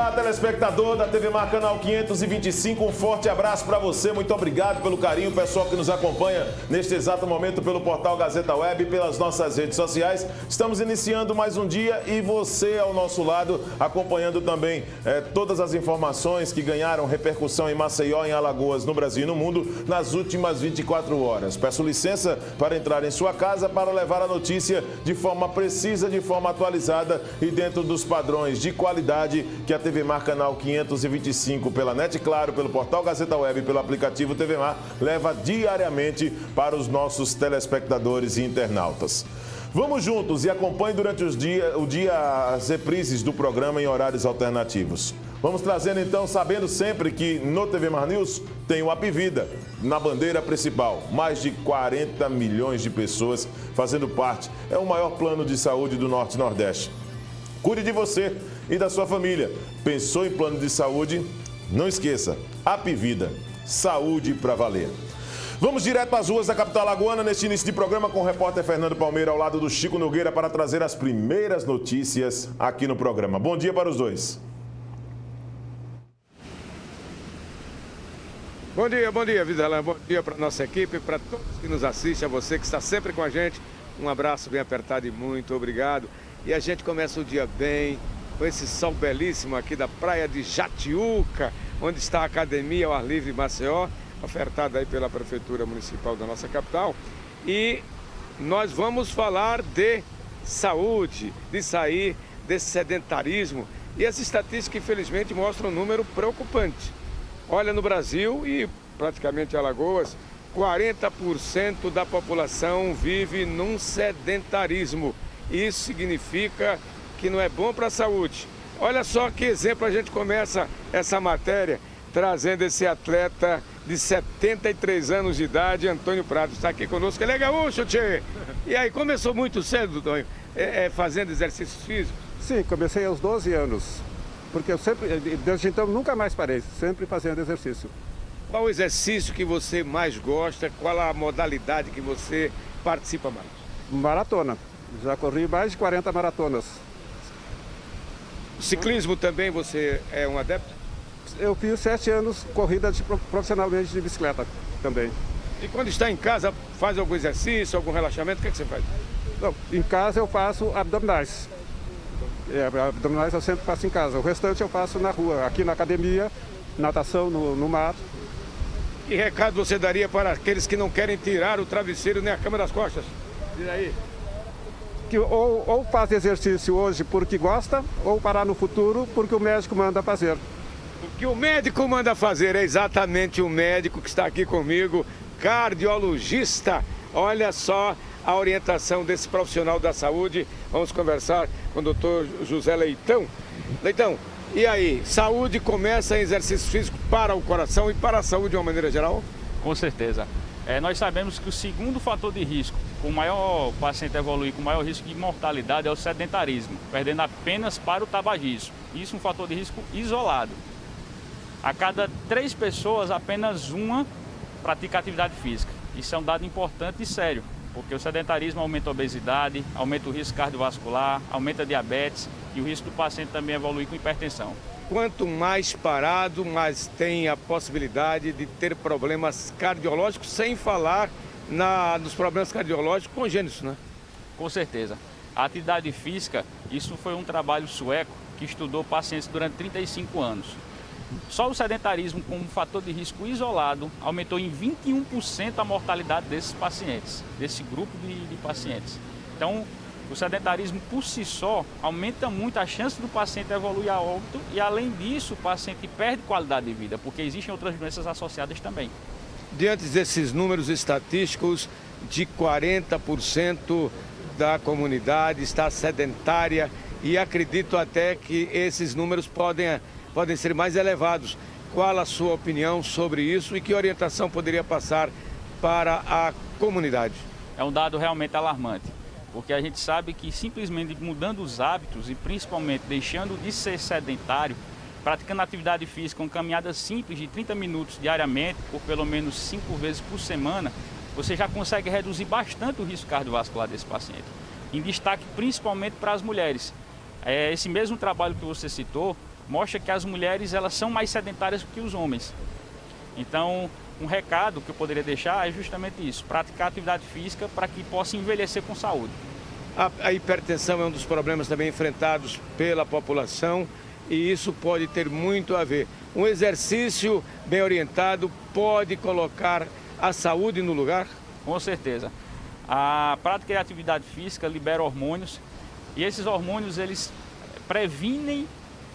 Olá, telespectador da TV Mar Canal 525, um forte abraço para você, muito obrigado pelo carinho, pessoal que nos acompanha neste exato momento pelo portal Gazeta Web e pelas nossas redes sociais. Estamos iniciando mais um dia e você ao nosso lado, acompanhando também todas as informações que ganharam repercussão em Maceió, em Alagoas, no Brasil e no mundo, nas últimas 24 horas. Peço licença para entrar em sua casa para levar a notícia de forma precisa, de forma atualizada e dentro dos padrões de qualidade que a TV Mar Canal 525 pela NET Claro, pelo portal Gazeta Web e pelo aplicativo TV Mar leva diariamente para os nossos telespectadores e internautas. Vamos juntos e acompanhe durante o dia as reprises do programa em horários alternativos. Vamos trazendo então, sabendo sempre que no TV Mar News tem o Apvida na bandeira principal. Mais de 40 milhões de pessoas fazendo parte. É o maior plano de saúde do Norte e Nordeste. Cuide de você e da sua família. Pensou em plano de saúde? Não esqueça, Apvida, saúde para valer. Vamos direto às ruas da capital alagoana neste início de programa com o repórter Fernando Palmeira ao lado do Chico Nogueira para trazer as primeiras notícias aqui no programa. Bom dia para os dois. Bom dia, Videlão. Bom dia para a nossa equipe, para todos que nos assistem, a você que está sempre com a gente. Um abraço bem apertado e muito obrigado. E a gente começa o dia bem, com esse sol belíssimo aqui da praia de Jatiuca, onde está a Academia ao Ar Livre Maceió, ofertada aí pela Prefeitura Municipal da nossa capital. E nós vamos falar de saúde, de sair desse sedentarismo. E as estatísticas, infelizmente, mostram um número preocupante. Olha, no Brasil e praticamente em Alagoas, 40% da população vive num sedentarismo. Isso significa que não é bom para a saúde. Olha só que exemplo, a gente começa essa matéria trazendo esse atleta de 73 anos de idade, Antônio Prado, está aqui conosco. Ele é gaúcho, tchê! E aí, começou muito cedo, Tonho, fazendo exercícios físicos? Sim, comecei aos 12 anos, porque eu sempre, desde então, nunca mais parei, sempre fazendo exercício. Qual o exercício que você mais gosta? Qual a modalidade que você participa mais? Maratona. Já corri mais de 40 maratonas. Ciclismo também, você é um adepto? Eu fiz 7 anos corrida profissionalmente de bicicleta também. E quando está em casa, faz algum exercício, algum relaxamento, o que é que você faz? Não, em casa eu faço abdominais. Abdominais eu sempre faço em casa. O restante eu faço na rua, aqui na academia, natação no mato. Que recado você daria para aqueles que não querem tirar o travesseiro nem a cama das costas? Diz aí. Que ou faz exercício hoje porque gosta, ou parar no futuro porque o médico manda fazer. O que o médico manda fazer é exatamente o médico que está aqui comigo, cardiologista. Olha só a orientação desse profissional da saúde. Vamos conversar com o doutor José Leitão. Leitão, e aí, saúde começa em exercício físico para o coração e para a saúde de uma maneira geral? Com certeza. Nós sabemos que o segundo fator de risco, o maior paciente evoluir com maior risco de mortalidade é o sedentarismo, perdendo apenas para o tabagismo. Isso é um fator de risco isolado. A cada 3 pessoas, apenas uma pratica atividade física. Isso é um dado importante e sério, porque o sedentarismo aumenta a obesidade, aumenta o risco cardiovascular, aumenta a diabetes e o risco do paciente também evoluir com hipertensão. Quanto mais parado, mais tem a possibilidade de ter problemas cardiológicos, sem falar nos problemas cardiológicos congênitos, né? Com certeza. A atividade física, isso foi um trabalho sueco que estudou pacientes durante 35 anos. Só o sedentarismo como fator de risco isolado aumentou em 21% a mortalidade desses pacientes, desse grupo de pacientes. Então, o sedentarismo por si só aumenta muito a chance do paciente evoluir a óbito e, além disso, o paciente perde qualidade de vida, porque existem outras doenças associadas também. Diante desses números estatísticos de 40% da comunidade está sedentária e acredito até que esses números podem ser mais elevados. Qual a sua opinião sobre isso e que orientação poderia passar para a comunidade? É um dado realmente alarmante, porque a gente sabe que simplesmente mudando os hábitos e principalmente deixando de ser sedentário, praticando atividade física, uma caminhada simples de 30 minutos diariamente, por pelo menos 5 vezes por semana, você já consegue reduzir bastante o risco cardiovascular desse paciente. Em destaque principalmente para as mulheres. Esse mesmo trabalho que você citou mostra que as mulheres elas são mais sedentárias que os homens. Então, um recado que eu poderia deixar é justamente isso, praticar atividade física para que possa envelhecer com saúde. A hipertensão é um dos problemas também enfrentados pela população e isso pode ter muito a ver. Um exercício bem orientado pode colocar a saúde no lugar? Com certeza. A prática de atividade física libera hormônios e esses hormônios eles previnem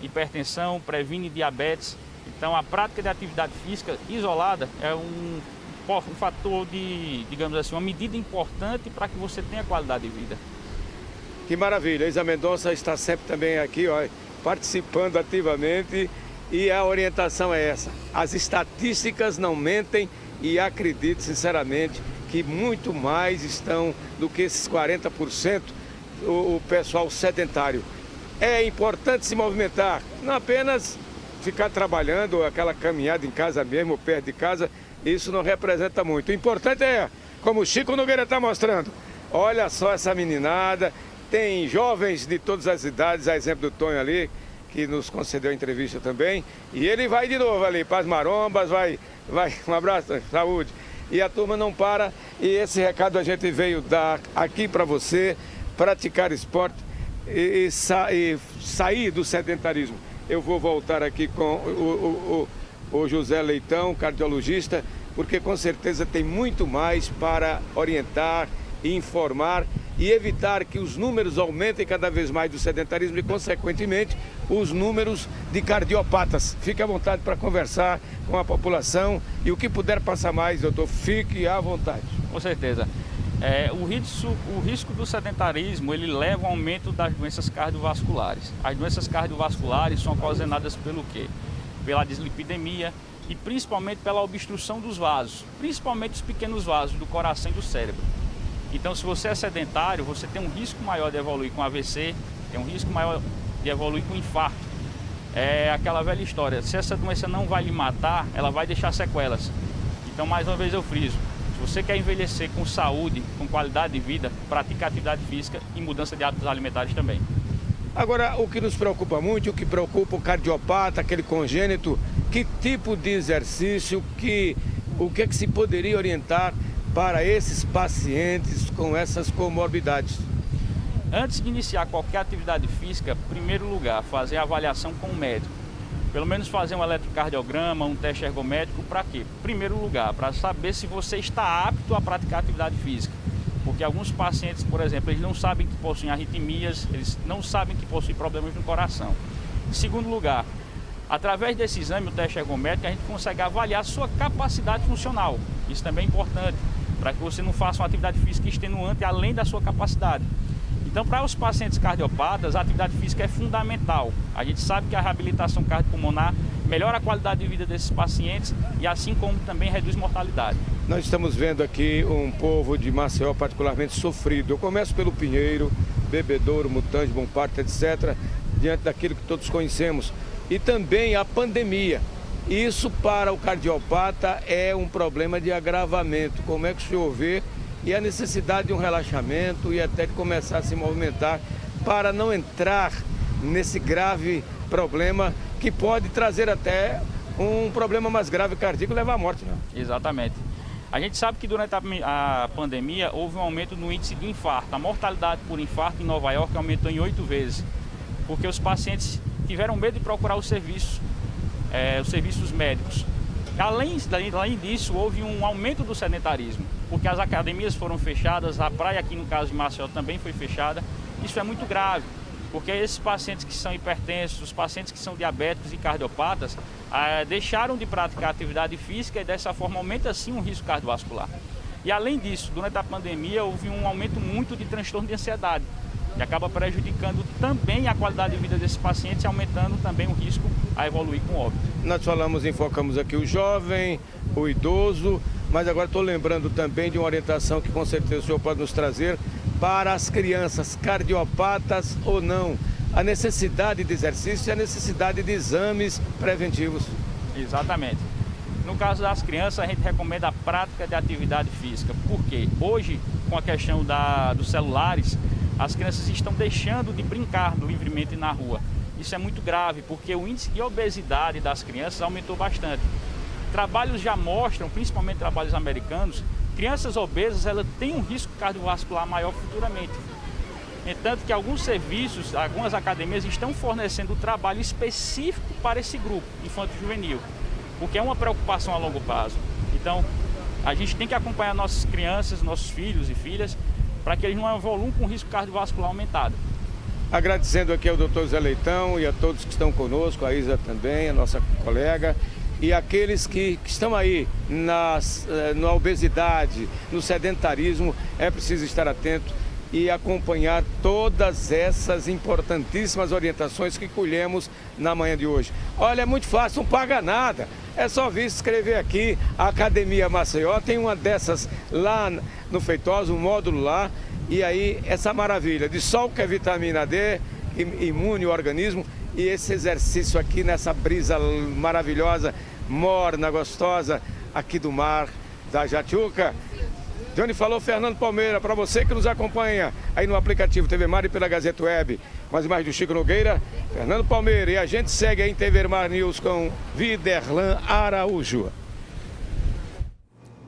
hipertensão, previnem diabetes. Então a prática de atividade física isolada é um fator de, digamos assim, uma medida importante para que você tenha qualidade de vida. Que maravilha, Isa Mendonça está sempre também aqui, ó, participando ativamente e a orientação é essa. As estatísticas não mentem e acredito sinceramente que muito mais estão do que esses 40% o pessoal sedentário. É importante se movimentar, não apenas ficar trabalhando, aquela caminhada em casa mesmo, perto de casa, isso não representa muito. O importante é, como o Chico Nogueira está mostrando, olha só essa meninada, tem jovens de todas as idades, a exemplo do Tonho ali, que nos concedeu a entrevista também, e ele vai de novo ali para as marombas, vai, um abraço, saúde. E a turma não para, e esse recado a gente veio dar aqui para você, praticar esporte e sair do sedentarismo. Eu vou voltar aqui com o José Leitão, cardiologista, porque com certeza tem muito mais para orientar e informar e evitar que os números aumentem cada vez mais do sedentarismo e, consequentemente, os números de cardiopatas. Fique à vontade para conversar com a população e o que puder passar mais, doutor, fique à vontade. Com certeza. O risco do sedentarismo ele leva ao aumento das doenças cardiovasculares. As doenças cardiovasculares são ocasionadas pelo quê? Pela dislipidemia e principalmente pela obstrução dos vasos, principalmente os pequenos vasos do coração e do cérebro. Então, se você é sedentário, você tem um risco maior de evoluir com AVC, tem um risco maior de evoluir com infarto. É aquela velha história, se essa doença não vai lhe matar, ela vai deixar sequelas. Então, mais uma vez eu friso, se você quer envelhecer com saúde, com qualidade de vida, pratique atividade física e mudança de hábitos alimentares também. Agora, o que nos preocupa muito, o que preocupa o cardiopata, aquele congênito, que tipo de exercício, o que é que se poderia orientar para esses pacientes com essas comorbidades? Antes de iniciar qualquer atividade física, em primeiro lugar, fazer a avaliação com o médico. Pelo menos fazer um eletrocardiograma, um teste ergométrico, para quê? Em primeiro lugar, para saber se você está apto a praticar atividade física. Porque alguns pacientes, por exemplo, eles não sabem que possuem arritmias, eles não sabem que possuem problemas no coração. Em segundo lugar, através desse exame, o teste ergométrico, a gente consegue avaliar a sua capacidade funcional. Isso também é importante, para que você não faça uma atividade física extenuante além da sua capacidade. Então, para os pacientes cardiopatas, a atividade física é fundamental. A gente sabe que a reabilitação cardiopulmonar melhora a qualidade de vida desses pacientes e assim como também reduz mortalidade. Nós estamos vendo aqui um povo de Maceió particularmente sofrido. Eu começo pelo Pinheiro, Bebedouro, Mutange, Bom Parto, etc., diante daquilo que todos conhecemos. E também a pandemia. Isso para o cardiopata é um problema de agravamento. Como é que o senhor vê? E a necessidade de um relaxamento e até de começar a se movimentar para não entrar nesse grave problema que pode trazer até um problema mais grave cardíaco e levar à morte, né? Exatamente. A gente sabe que durante a pandemia houve um aumento no índice de infarto. A mortalidade por infarto em Nova York aumentou em 8 vezes, porque os pacientes tiveram medo de procurar os serviços médicos. Além disso, houve um aumento do sedentarismo, porque as academias foram fechadas, a praia aqui no caso de Maceió também foi fechada. Isso é muito grave, porque esses pacientes que são hipertensos, os pacientes que são diabéticos e cardiopatas, deixaram de praticar atividade física e dessa forma aumenta sim o risco cardiovascular. E além disso, durante a pandemia houve um aumento muito de transtorno de ansiedade, que acaba prejudicando também a qualidade de vida desses pacientes e aumentando também o risco a evoluir com óbito. Nós enfocamos aqui o jovem, o idoso, mas agora estou lembrando também de uma orientação que com certeza o senhor pode nos trazer para as crianças, cardiopatas ou não, a necessidade de exercício e a necessidade de exames preventivos. Exatamente. No caso das crianças, a gente recomenda a prática de atividade física, porque hoje, com a questão dos celulares, as crianças estão deixando de brincar livremente na rua. isso é muito grave, porque o índice de obesidade das crianças aumentou bastante. Trabalhos já mostram, principalmente trabalhos americanos, crianças obesas elas têm um risco cardiovascular maior futuramente. Entanto que alguns serviços, algumas academias estão fornecendo trabalho específico para esse grupo infanto-juvenil, porque é uma preocupação a longo prazo. Então, a gente tem que acompanhar nossas crianças, nossos filhos e filhas, para que eles não evoluam com risco cardiovascular aumentado. Agradecendo aqui ao doutor Zé Leitão e a todos que estão conosco, a Isa também, a nossa colega, e aqueles que estão aí na obesidade, no sedentarismo, é preciso estar atento e acompanhar todas essas importantíssimas orientações que colhemos na manhã de hoje. Olha, é muito fácil, não paga nada. É só vir se inscrever aqui, a Academia Maceió, tem uma dessas lá no Feitosa, um módulo lá, e aí essa maravilha de sol que é vitamina D, imune o organismo, e esse exercício aqui nessa brisa maravilhosa, morna, gostosa, aqui do mar da Jatiuca. De onde falou Fernando Palmeira, para você que nos acompanha aí no aplicativo TV Mar e pela Gazeta Web, com as imagens do Chico Nogueira, Fernando Palmeira, e a gente segue aí em TV Mar News com Viderlan Araújo.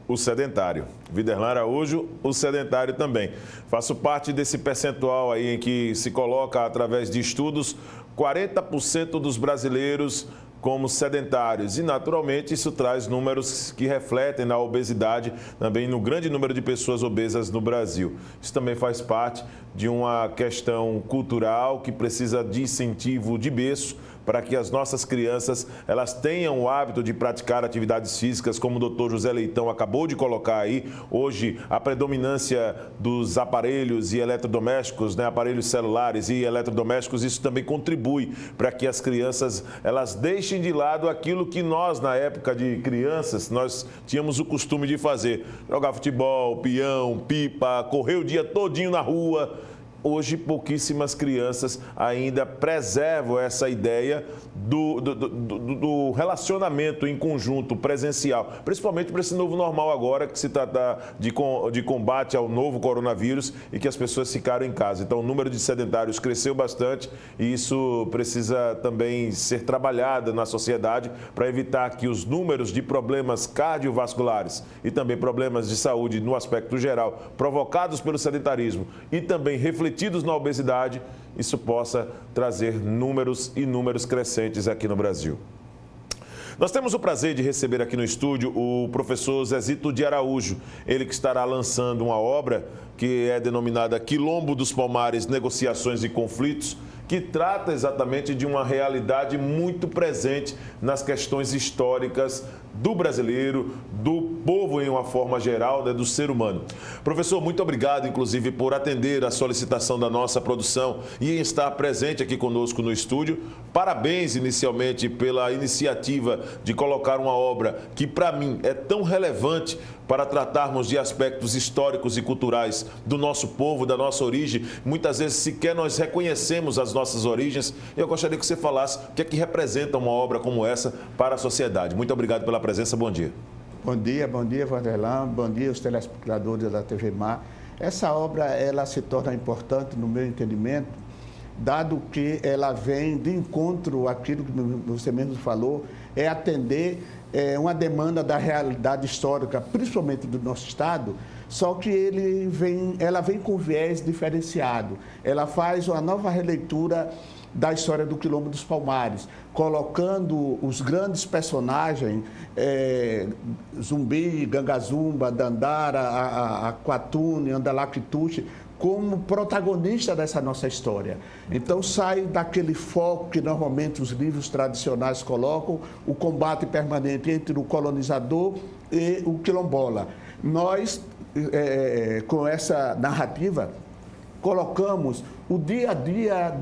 O sedentário. Viderlan Araújo, o sedentário também. Faço parte desse percentual aí em que se coloca, através de estudos, 40% dos brasileiros como sedentários. E, naturalmente, isso traz números que refletem na obesidade, também no grande número de pessoas obesas no Brasil. Isso também faz parte de uma questão cultural que precisa de incentivo de berço para que as nossas crianças elas tenham o hábito de praticar atividades físicas, como o doutor José Leitão acabou de colocar aí. Hoje, a predominância dos aparelhos e eletrodomésticos, né, aparelhos celulares e eletrodomésticos, isso também contribui para que as crianças elas deixem de lado aquilo que nós, na época de crianças, nós tínhamos o costume de fazer. Jogar futebol, peão, pipa, correr o dia todinho na rua. Hoje, pouquíssimas crianças ainda preservam essa ideia do relacionamento em conjunto, presencial, principalmente para esse novo normal agora, que se trata de combate ao novo coronavírus e que as pessoas ficaram em casa. Então, o número de sedentários cresceu bastante e isso precisa também ser trabalhado na sociedade para evitar que os números de problemas cardiovasculares e também problemas de saúde no aspecto geral, provocados pelo sedentarismo e também refletidos na obesidade, isso possa trazer números e números crescentes aqui no Brasil. Nós temos o prazer de receber aqui no estúdio o professor Zezito de Araújo, ele que estará lançando uma obra que é denominada Quilombo dos Palmares, Negociações e Conflitos, que trata exatamente de uma realidade muito presente nas questões históricas do brasileiro, do povo em uma forma geral, né, do ser humano. Professor, muito obrigado, inclusive, por atender a solicitação da nossa produção e estar presente aqui conosco no estúdio. Parabéns, inicialmente, pela iniciativa de colocar uma obra que, para mim, é tão relevante para tratarmos de aspectos históricos e culturais do nosso povo, da nossa origem. Muitas vezes sequer nós reconhecemos as nossas origens. Eu gostaria que você falasse o que é que representa uma obra como essa para a sociedade. Muito obrigado pela presença, bom dia. Bom dia, Vanderlan, bom dia aos telespectadores da TV Mar. Essa obra, ela se torna importante no meu entendimento, dado que ela vem de encontro àquilo que você mesmo falou, é atender uma demanda da realidade histórica, principalmente do nosso Estado, só que ela vem com viés diferenciado. Ela faz uma nova releitura da história do Quilombo dos Palmares, colocando os grandes personagens, Zumbi, Gangazumba, Dandara, Aquatune, Andalactuche, como protagonista dessa nossa história. Então, sai daquele foco que normalmente os livros tradicionais colocam, o combate permanente entre o colonizador e o quilombola. Nós, com essa narrativa, colocamos o dia a dia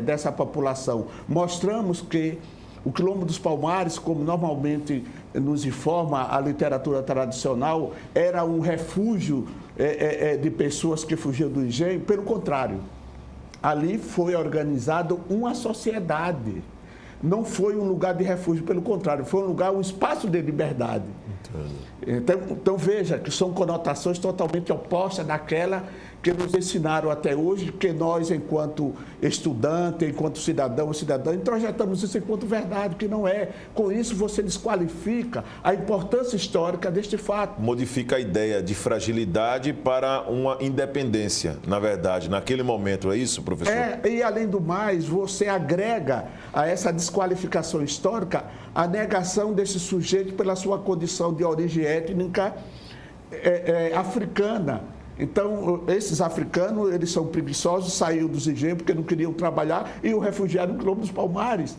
dessa população. Mostramos que o Quilombo dos Palmares, como normalmente nos informa a literatura tradicional, era um refúgio de pessoas que fugiam do engenho. Pelo contrário, ali foi organizada uma sociedade. Não foi um lugar de refúgio, pelo contrário, foi um espaço de liberdade. Então veja que são conotações totalmente opostas daquela que nos ensinaram até hoje, que nós, enquanto estudante, enquanto cidadão ou cidadã, introjetamos isso enquanto verdade, que não é. Com isso, você desqualifica a importância histórica deste fato. Modifica a ideia de fragilidade para uma independência, na verdade, naquele momento, é isso, professor? E além do mais, você agrega a essa desqualificação histórica a negação desse sujeito pela sua condição de origem étnica africana. Então, esses africanos, eles são preguiçosos, saíram dos engenhos porque não queriam trabalhar e o refugiado no Quilombo dos Palmares.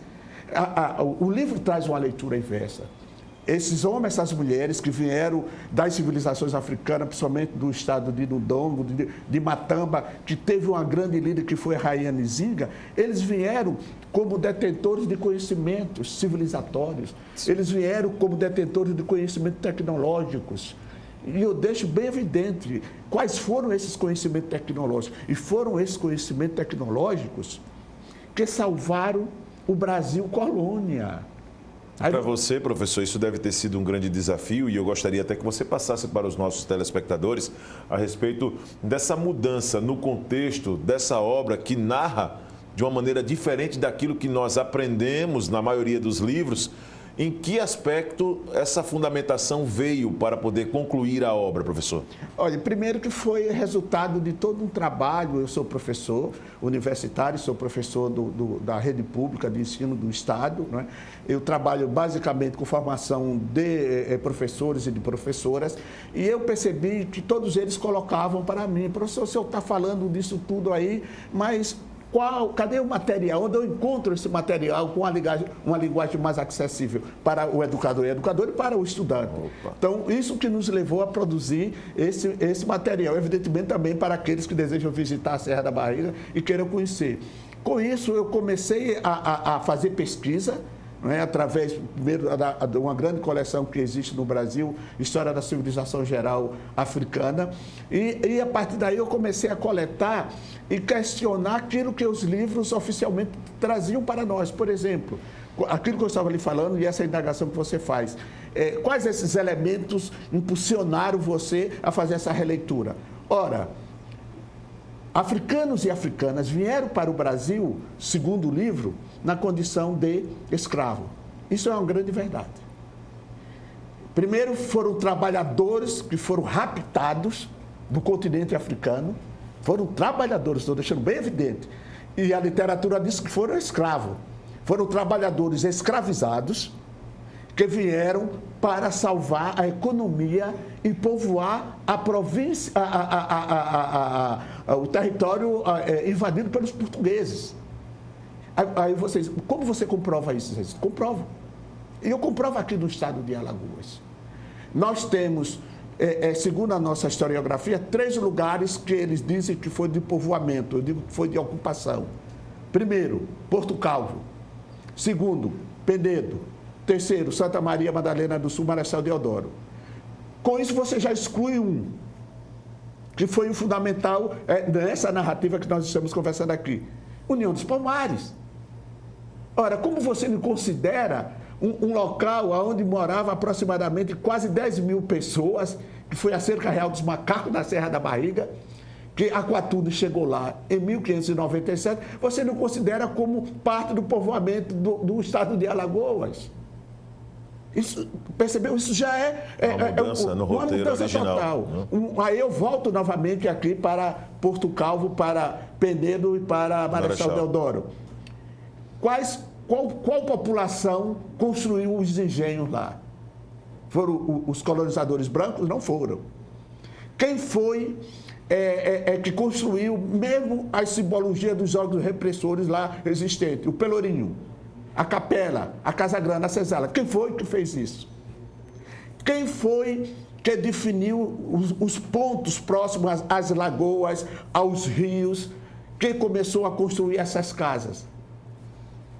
O livro traz uma leitura inversa. Esses homens, essas mulheres que vieram das civilizações africanas, principalmente do estado de Ndongo, de Matamba, que teve uma grande líder que foi a Rainha Nzinga, eles vieram como detentores de conhecimentos civilizatórios, eles vieram como detentores de conhecimentos tecnológicos. E eu deixo bem evidente quais foram esses conhecimentos tecnológicos. E foram esses conhecimentos tecnológicos que salvaram o Brasil colônia. Para você, professor, isso deve ter sido um grande desafio e eu gostaria até que você passasse para os nossos telespectadores a respeito dessa mudança no contexto dessa obra que narra de uma maneira diferente daquilo que nós aprendemos na maioria dos livros. Em que aspecto essa fundamentação veio para poder concluir a obra, professor? Olha, primeiro que foi resultado de todo um trabalho. Eu sou professor universitário, sou professor da rede pública de ensino do Estado, né? Eu trabalho basicamente com formação de professores e de professoras e eu percebi que todos eles colocavam para mim: professor, o senhor está falando disso tudo aí, mas cadê o material? Onde eu encontro esse material com uma linguagem mais acessível para o educador e para o estudante? Opa. Então, isso que nos levou a produzir esse material, evidentemente também para aqueles que desejam visitar a Serra da Barriga e queiram conhecer. Com isso, eu comecei a fazer pesquisa, né, através, primeiro, de uma grande coleção que existe no Brasil, História da Civilização Geral Africana, e a partir daí eu comecei a coletar e questionar aquilo que os livros oficialmente traziam para nós. Por exemplo, aquilo que eu estava lhe falando e essa indagação que você faz. Quais esses elementos impulsionaram você a fazer essa releitura? Ora, africanos e africanas vieram para o Brasil, segundo o livro, na condição de escravo. Isso é uma grande verdade. Primeiro, foram trabalhadores que foram raptados do continente africano. Foram trabalhadores, estou deixando bem evidente. E a literatura diz que foram escravos. Foram trabalhadores escravizados que vieram para salvar a economia e povoar a província, o território invadido pelos portugueses. Aí vocês, como você comprova isso? Vocês comprovam. E eu comprovo aqui no estado de Alagoas. Nós temos, segundo a nossa historiografia, 3 lugares que eles dizem que foi de povoamento, eu digo que foi de ocupação. Primeiro, Porto Calvo. Segundo, Penedo. Terceiro, Santa Maria Madalena do Sul, Marechal Deodoro. Com isso, você já exclui um, que foi o fundamental nessa narrativa que nós estamos conversando aqui. União dos Palmares. Ora, como você me considera um local onde morava aproximadamente quase 10 mil pessoas, que foi a Cerca Real dos Macacos, na Serra da Barriga, que Aquatuno chegou lá em 1597, você não considera como parte do povoamento do estado de Alagoas? Isso, percebeu? Isso já uma mudança no roteiro original, total. Aí eu volto novamente aqui para Porto Calvo, para Penedo e para Marechal Deodoro. Qual população construiu os engenhos lá? Foram os colonizadores brancos? Não foram. Quem foi que construiu mesmo as simbologias dos órgãos repressores lá existentes? O Pelourinho, a Capela, a Casa Grande, a Senzala. Quem foi que fez isso? Quem foi que definiu os pontos próximos às lagoas, aos rios? Quem começou a construir essas casas?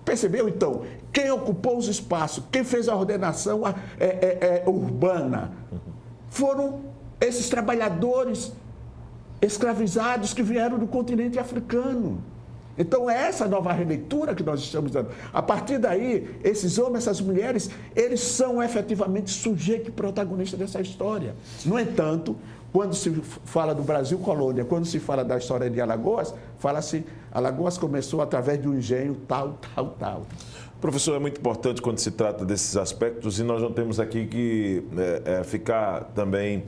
Percebeu, então? Quem ocupou os espaços, quem fez a ordenação urbana, foram esses trabalhadores escravizados que vieram do continente africano. Então, é essa nova releitura que nós estamos dando. A partir daí, esses homens, essas mulheres, eles são efetivamente sujeito e protagonista dessa história. No entanto, quando se fala do Brasil colônia, quando se fala da história de Alagoas, fala-se, Alagoas começou através de um engenho tal. Professor, é muito importante quando se trata desses aspectos e nós não temos aqui que ficar também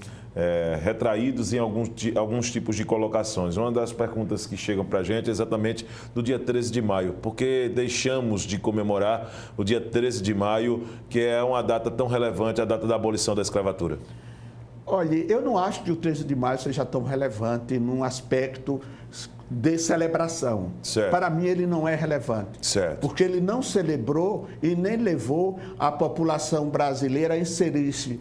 retraídos em alguns tipos de colocações. Uma das perguntas que chegam para a gente é exatamente do dia 13 de maio. Por que deixamos de comemorar o dia 13 de maio, que é uma data tão relevante, a data da abolição da escravatura? Olha, eu não acho que o 13 de maio seja tão relevante num aspecto de celebração. Certo. Para mim, ele não é relevante. Certo. Porque ele não celebrou e nem levou a população brasileira a inserir-se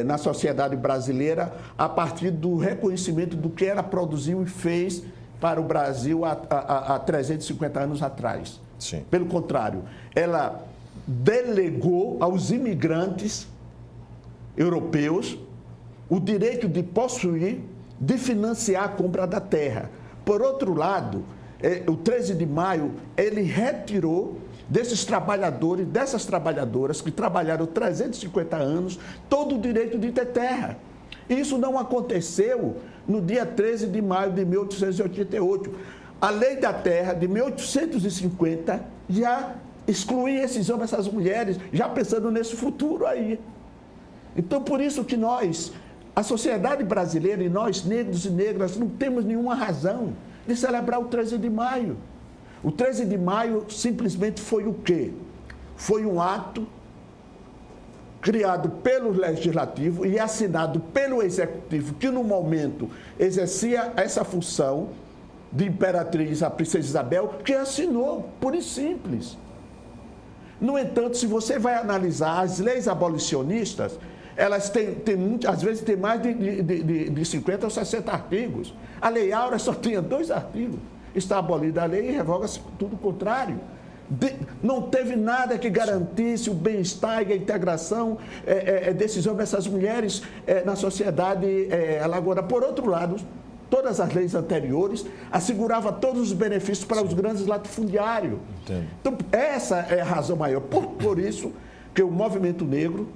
na sociedade brasileira a partir do reconhecimento do que ela produziu e fez para o Brasil há 350 anos atrás. Sim. Pelo contrário, ela delegou aos imigrantes europeus o direito de possuir, de financiar a compra da terra. Por outro lado, o 13 de maio, ele retirou desses trabalhadores, dessas trabalhadoras que trabalharam 350 anos, todo o direito de ter terra. Isso não aconteceu no dia 13 de maio de 1888. A lei da terra de 1850 já excluía esses homens, essas mulheres, já pensando nesse futuro aí. Então, por isso que nós, a sociedade brasileira e nós, negros e negras, não temos nenhuma razão de celebrar o 13 de maio. O 13 de maio simplesmente foi o quê? Foi um ato criado pelo Legislativo e assinado pelo Executivo, que no momento exercia essa função de imperatriz, a princesa Isabel, que assinou, pura e simples. No entanto, se você vai analisar as leis abolicionistas, elas têm às vezes tem mais de 50 ou 60 artigos. A Lei Áurea só tinha 2 artigos. Está abolida a lei e revoga-se tudo o contrário. Não teve nada que garantisse o bem-estar e a integração desses homens, dessas mulheres na sociedade alagoana. Por outro lado, todas as leis anteriores asseguravam todos os benefícios para os grandes latifundiários. Entendo. Então, essa é a razão maior. Por isso que o movimento negro,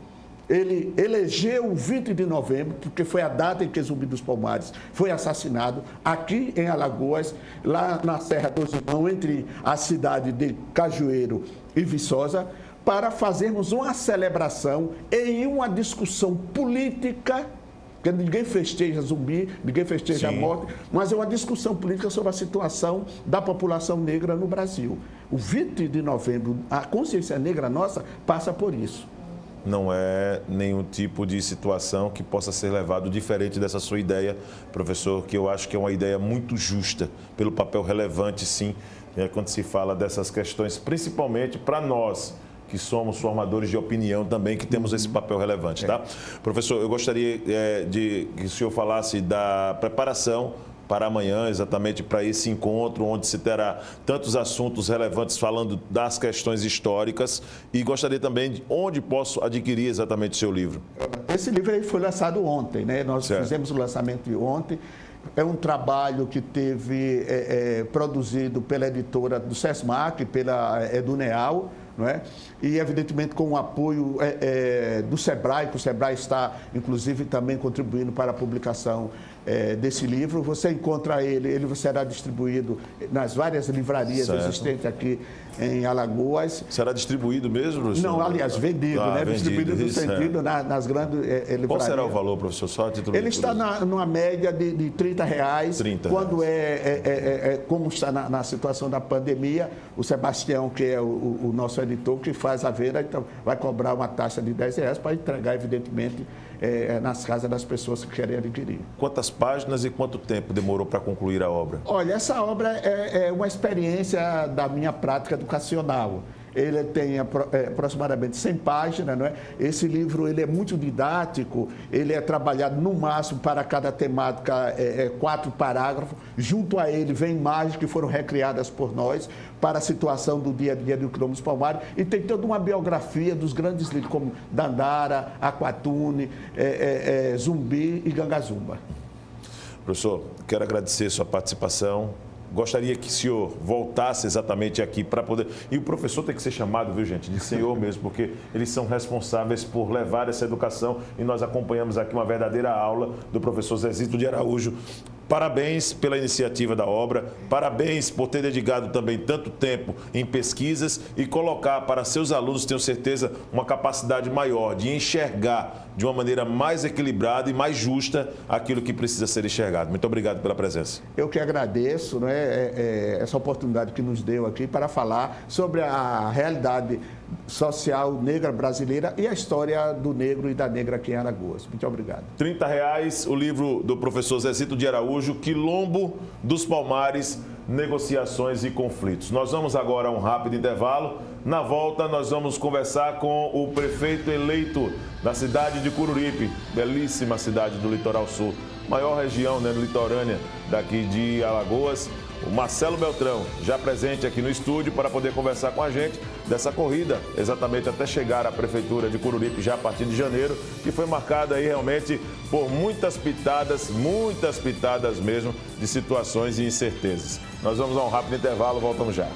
ele elegeu o 20 de novembro, porque foi a data em que Zumbi dos Palmares foi assassinado, aqui em Alagoas, lá na Serra dos Irmãos, entre a cidade de Cajueiro e Viçosa, para fazermos uma celebração e uma discussão política, porque ninguém festeja Zumbi, ninguém festeja Sim. a morte, mas é uma discussão política sobre a situação da população negra no Brasil. O 20 de novembro, a consciência negra nossa passa por isso. Não é nenhum tipo de situação que possa ser levado diferente dessa sua ideia, professor, que eu acho que é uma ideia muito justa, pelo papel relevante, sim, quando se fala dessas questões, principalmente para nós, que somos formadores de opinião também, que temos esse papel relevante, tá? Professor, eu gostaria de que o senhor falasse da preparação para amanhã, exatamente para esse encontro, onde se terá tantos assuntos relevantes falando das questões históricas, e gostaria também de onde posso adquirir exatamente o seu livro. Esse livro aí foi lançado ontem, né? Nós fizemos o lançamento ontem. É um trabalho que teve produzido pela editora do SESMAC, pela Eduneal, não é? E, evidentemente, com o apoio do SEBRAE, que o SEBRAE está, inclusive, também contribuindo para a publicação desse livro. Você encontra ele será distribuído nas várias livrarias existentes aqui em Alagoas. Será distribuído mesmo, professor? Não, aliás, vendido, né? Vendido, distribuído no sentido nas grandes livrarias. Qual será o valor, professor? Só a título Ele está numa média de R$30. Quando como está na situação da pandemia, o Sebastião, que é o nosso editor, que faz a venda, então vai cobrar uma taxa de R$10 para entregar, evidentemente, nas casas das pessoas que querem adquirir. Quantas páginas e quanto tempo demorou para concluir a obra? Olha, essa obra é uma experiência da minha prática educacional. Ele tem aproximadamente 100 páginas, não é? Esse livro ele é muito didático, ele é trabalhado no máximo para cada temática 4 parágrafos. Junto a ele vem imagens que foram recriadas por nós para a situação do dia a dia do Quilombo dos Palmares, e tem toda uma biografia dos grandes líderes como Dandara, Aquatune, Zumbi e Gangazumba. Professor, quero agradecer sua participação. gostaria que o senhor voltasse exatamente aqui para poder... E o professor tem que ser chamado, viu, gente, de senhor mesmo, porque eles são responsáveis por levar essa educação e nós acompanhamos aqui uma verdadeira aula do professor Zezito de Araújo. Parabéns pela iniciativa da obra, parabéns por ter dedicado também tanto tempo em pesquisas e colocar para seus alunos, tenho certeza, uma capacidade maior de enxergar de uma maneira mais equilibrada e mais justa aquilo que precisa ser enxergado. Muito obrigado pela presença. Eu que agradeço, né, essa oportunidade que nos deu aqui para falar sobre a realidade social negra brasileira e a história do negro e da negra aqui em Alagoas. Muito obrigado. R$30 o livro do professor Zezito de Araújo, Quilombo dos Palmares, Negociações e Conflitos. Nós vamos agora a um rápido intervalo. Na volta, nós vamos conversar com o prefeito eleito da cidade de Cururipe, belíssima cidade do Litoral Sul, maior região, né, litorânea daqui de Alagoas, o Marcelo Beltrão, já presente aqui no estúdio para poder conversar com a gente dessa corrida, exatamente até chegar à Prefeitura de Cururipe já a partir de janeiro, que foi marcada aí realmente por muitas pitadas mesmo, de situações e incertezas. Nós vamos a um rápido intervalo, voltamos já.